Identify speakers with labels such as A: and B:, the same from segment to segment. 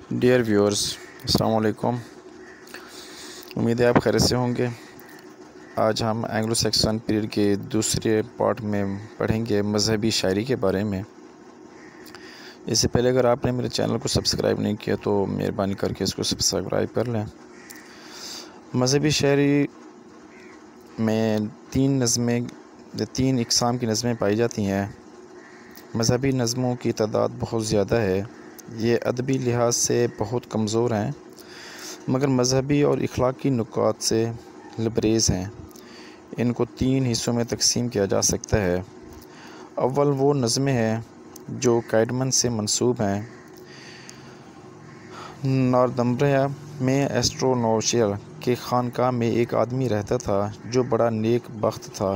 A: Dear viewers, السلام علیکم۔ امید ہے آپ خیریت سے ہوں گے۔ آج ہم اینگلو سیکسن پیریڈ کے دوسرے پارٹ میں پڑھیں گے مذہبی شاعری کے بارے میں۔ اس سے پہلے اگر آپ نے میرے چینل کو سبسکرائب نہیں کیا تو مہربانی کر کے اس کو سبسکرائب کر لیں۔ مذہبی شاعری میں تین اقسام کی نظمیں پائی جاتی ہیں۔ مذہبی نظموں کی تعداد بہت زیادہ ہے۔ یہ ادبی لحاظ سے بہت کمزور ہیں مگر مذہبی اور اخلاقی نکات سے لبریز ہیں۔ ان کو 3 حصوں میں تقسیم کیا جا سکتا ہے۔ اول وہ نظمیں ہیں جو کائڈمن سے منسوب ہیں۔ نارتھمبریا میں ایسٹرونوشیل کے خانقاہ میں ایک آدمی رہتا تھا جو بڑا نیک بخت تھا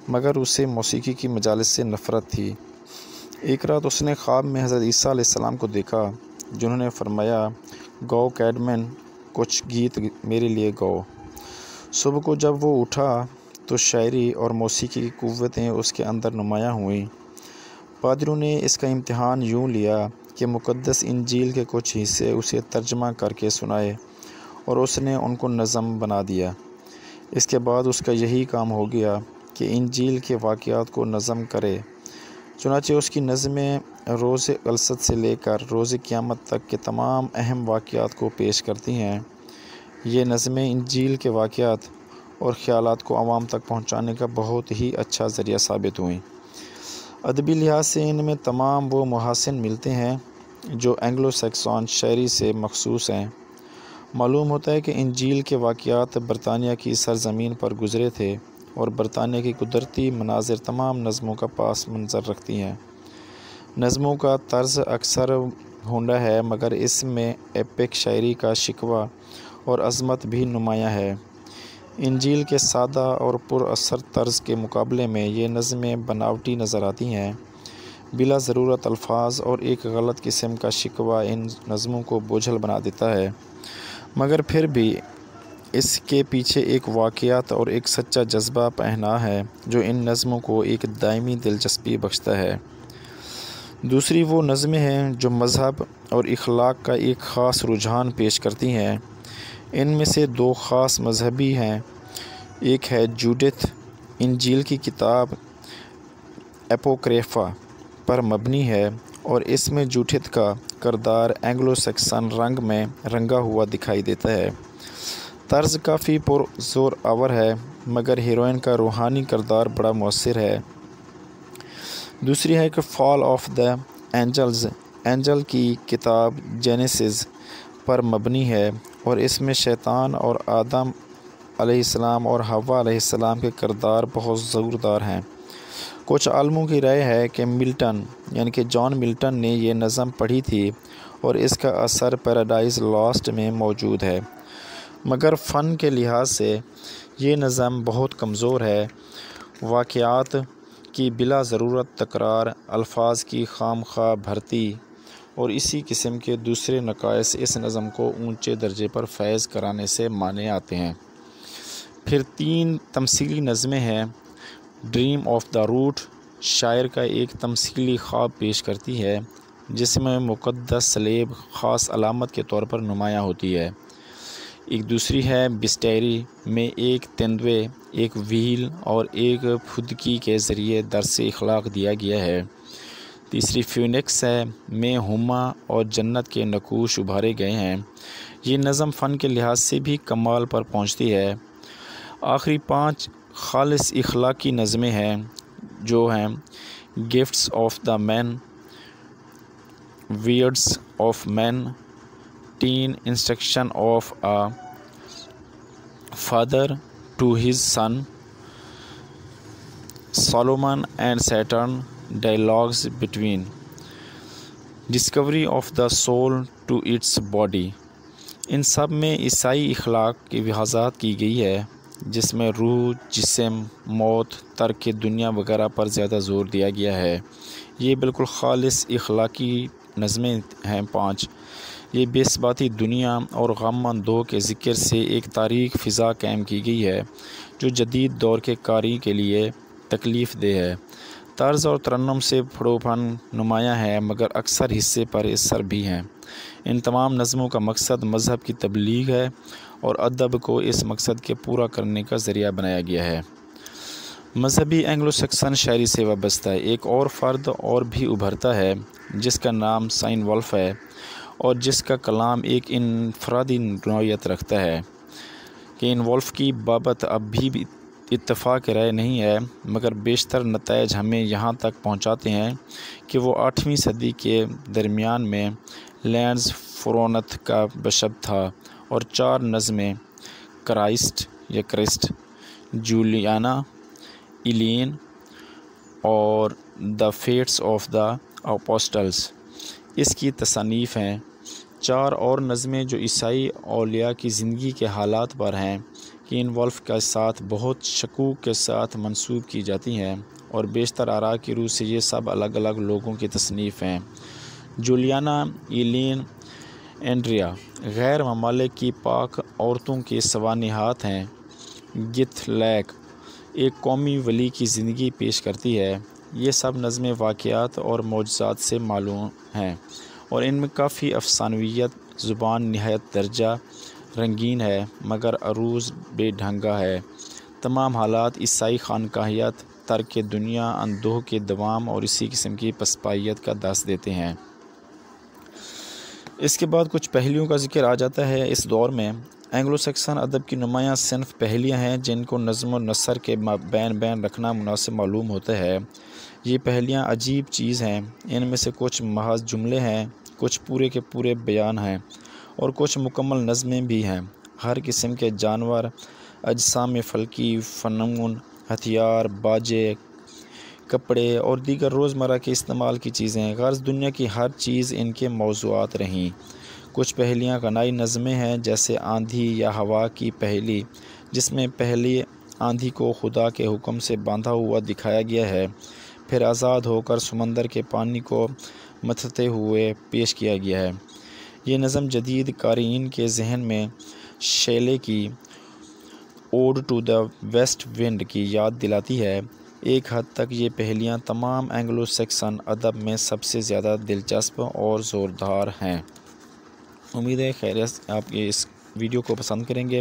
A: مگر اسے موسیقی کی مجالس سے نفرت تھی۔ ایک رات اس نے خواب میں حضرت عیسیٰ علیہ السلام کو دیکھا جنہوں نے فرمایا، گاؤ کیڈمن، کچھ گیت میرے لیے گاؤ۔ صبح کو جب وہ اٹھا تو شاعری اور موسیقی کی قوتیں اس کے اندر نمایاں ہوئیں۔ پادریوں نے اس کا امتحان یوں لیا کہ مقدس انجیل کے کچھ حصے اسے ترجمہ کر کے سنائے اور اس نے ان کو نظم بنا دیا۔ اس کے بعد اس کا یہی کام ہو گیا کہ انجیل کے واقعات کو نظم کرے۔ چنانچہ اس کی نظمیں روز الست سے لے کر روز قیامت تک کے تمام اہم واقعات کو پیش کرتی ہیں۔ یہ نظمیں انجیل کے واقعات اور خیالات کو عوام تک پہنچانے کا بہت ہی اچھا ذریعہ ثابت ہوئیں۔ ادبی لحاظ سے ان میں تمام وہ محاسن ملتے ہیں جو اینگلو سیکسون شاعری سے مخصوص ہیں۔ معلوم ہوتا ہے کہ انجیل کے واقعات برطانیہ کی سرزمین پر گزرے تھے اور برطانیہ کی قدرتی مناظر تمام نظموں کا پاس منظر رکھتی ہیں۔ نظموں کا طرز اکثر ہوندا ہے مگر اس میں ایپک شاعری کا شکوہ اور عظمت بھی نمایاں ہے۔ انجیل کے سادہ اور پر اثر طرز کے مقابلے میں یہ نظمیں بناوٹی نظر آتی ہیں۔ بلا ضرورت الفاظ اور ایک غلط قسم کا شکوہ ان نظموں کو بوجھل بنا دیتا ہے مگر پھر بھی اس کے پیچھے ایک واقعات اور ایک سچا جذبہ پنہاں ہے جو ان نظموں کو ایک دائمی دلچسپی بخشتا ہے۔ دوسری وہ نظمیں ہیں جو مذہب اور اخلاق کا ایک خاص رجحان پیش کرتی ہیں۔ ان میں سے 2 خاص مذہبی ہیں۔ ایک ہے جوڈتھ، انجیل کی کتاب اپوکریفا پر مبنی ہے اور اس میں جوڈتھ کا کردار اینگلو سیکسن رنگ میں رنگا ہوا دکھائی دیتا ہے۔ طرز کافی پر زور آور ہے مگر ہیروئن کا روحانی کردار بڑا مؤثر ہے۔ دوسری ہے کہ فال آف دا اینجلز، اینجل کی کتاب جینیسس پر مبنی ہے اور اس میں شیطان اور آدم علیہ السلام اور حوا علیہ السلام کے کردار بہت زوردار ہیں۔ کچھ عالموں کی رائے ہے کہ ملٹن یعنی کہ جان ملٹن نے یہ نظم پڑھی تھی اور اس کا اثر پیراڈائز لاسٹ میں موجود ہے مگر فن کے لحاظ سے یہ نظم بہت کمزور ہے۔ واقعات کی بلا ضرورت تکرار، الفاظ کی خام خواہ بھرتی اور اسی قسم کے دوسرے نقائص اس نظم کو اونچے درجے پر فیض کرانے سے مانے آتے ہیں۔ پھر 3 تمثیلی نظمیں ہیں۔ ڈریم آف دا روٹ شاعر کا ایک تمثیلی خواب پیش کرتی ہے جس میں مقدس صلیب خاص علامت کے طور پر نمایاں ہوتی ہے۔ ایک دوسری ہے بسٹیری میں ایک تندوے، ایک وہیل اور ایک پھدکی کے ذریعے درس اخلاق دیا گیا ہے۔ تیسری فیونکس ہے میں ہما اور جنت کے نقوش ابھارے گئے ہیں۔ یہ نظم فن کے لحاظ سے بھی کمال پر پہنچتی ہے۔ آخری 5 خالص اخلاقی نظمیں ہیں جو ہیں gifts of the men, wyrds of men, ten instruction of a father to his son, Solomon and Saturn, dialogues between, discovery of the soul to its body. ان سب میں عیسائی اخلاق کی وضاحت کی گئی ہے جس میں روح، جسم، موت، ترک دنیا وغیرہ پر زیادہ زور دیا گیا ہے۔ یہ بالکل خالص اخلاقی نظمیں ہیں 5۔ یہ بے ثباتی دنیا اور غم اندوہ کے ذکر سے ایک تاریک فضا قائم کی گئی ہے جو جدید دور کے قاری کے لیے تکلیف دہ ہے۔ طرز اور ترنم سے پھڑوپن نمایاں ہے مگر اکثر حصے پر اثر بھی ہیں۔ ان تمام نظموں کا مقصد مذہب کی تبلیغ ہے اور ادب کو اس مقصد کے پورا کرنے کا ذریعہ بنایا گیا ہے۔ مذہبی اینگلو سیکسن شاعری سے وابستہ ایک اور فرد اور بھی ابھرتا ہے جس کا نام سائن ولف ہے اور جس کا کلام ایک انفرادی نوعیت رکھتا ہے کہ ان ولف کی بابت اب بھی اتفاق رائے نہیں ہے مگر بیشتر نتائج ہمیں یہاں تک پہنچاتے ہیں کہ وہ 8ویں صدی کے درمیان میں لینڈز فرونتھ کا بشب تھا اور 4 نظمیں کرائسٹ، جولیانا، ایلین اور دا فیٹس آف دا اپوسٹلز اس کی تصانیف ہیں۔ 4 اور نظمیں جو عیسائی اولیاء کی زندگی کے حالات پر ہیں کہ ان ولف کے ساتھ بہت شکوک کے ساتھ منسوب کی جاتی ہیں اور بیشتر آراء کی روح سے یہ سب الگ الگ لوگوں کی تصنیف ہیں۔ جولیانا، ایلین، اینڈریا غیر ممالک کی پاک عورتوں کے سوانحات ہیں۔ گتھ لیک ایک قومی ولی کی زندگی پیش کرتی ہے۔ یہ سب نظمیں واقعات اور معجزات سے معلوم ہیں اور ان میں کافی افسانویت، زبان نہایت درجہ رنگین ہے مگر عروض بے ڈھنگا ہے۔ تمام حالات عیسائی خانقاہیت، ترک دنیا، اندوہ کے دوام اور اسی قسم کی پسپائیت کا دس دیتے ہیں۔ اس کے بعد کچھ پہلیوں کا ذکر آ جاتا ہے۔ اس دور میں اینگلو سیکسن ادب کی نمایاں صنف پہلیاں ہیں جن کو نظم و نثر کے بین رکھنا مناسب معلوم ہوتا ہے۔ یہ پہلیاں عجیب چیز ہیں، ان میں سے کچھ محض جملے ہیں، کچھ پورے کے پورے بیان ہیں اور کچھ مکمل نظمیں بھی ہیں۔ ہر قسم کے جانور، اجسام فلکی، فنون، ہتھیار، باجے، کپڑے اور دیگر روزمرہ کے استعمال کی چیزیں، غرض دنیا کی ہر چیز ان کے موضوعات رہیں۔ کچھ پہلیاں غنائی نظمیں ہیں جیسے آندھی یا ہوا کی پہلی، جس میں پہلی آندھی کو خدا کے حکم سے باندھا ہوا دکھایا گیا ہے، پھر آزاد ہو کر سمندر کے پانی کو متھتے ہوئے پیش کیا گیا ہے۔ یہ نظم جدید قارئین کے ذہن میں شیلے کی اوڈ ٹو دا ویسٹ ونڈ کی یاد دلاتی ہے۔ ایک حد تک یہ پہلیاں تمام اینگلو سیکسن ادب میں سب سے زیادہ دلچسپ اور زوردار ہیں۔ امید ہے خیریت آپ اس ویڈیو کو پسند کریں گے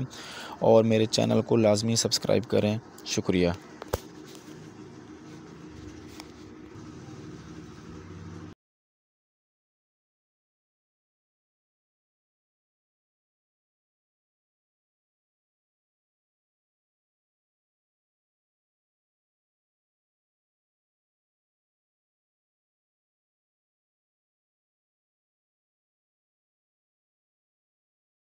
A: اور میرے چینل کو لازمی سبسکرائب کریں۔ شکریہ۔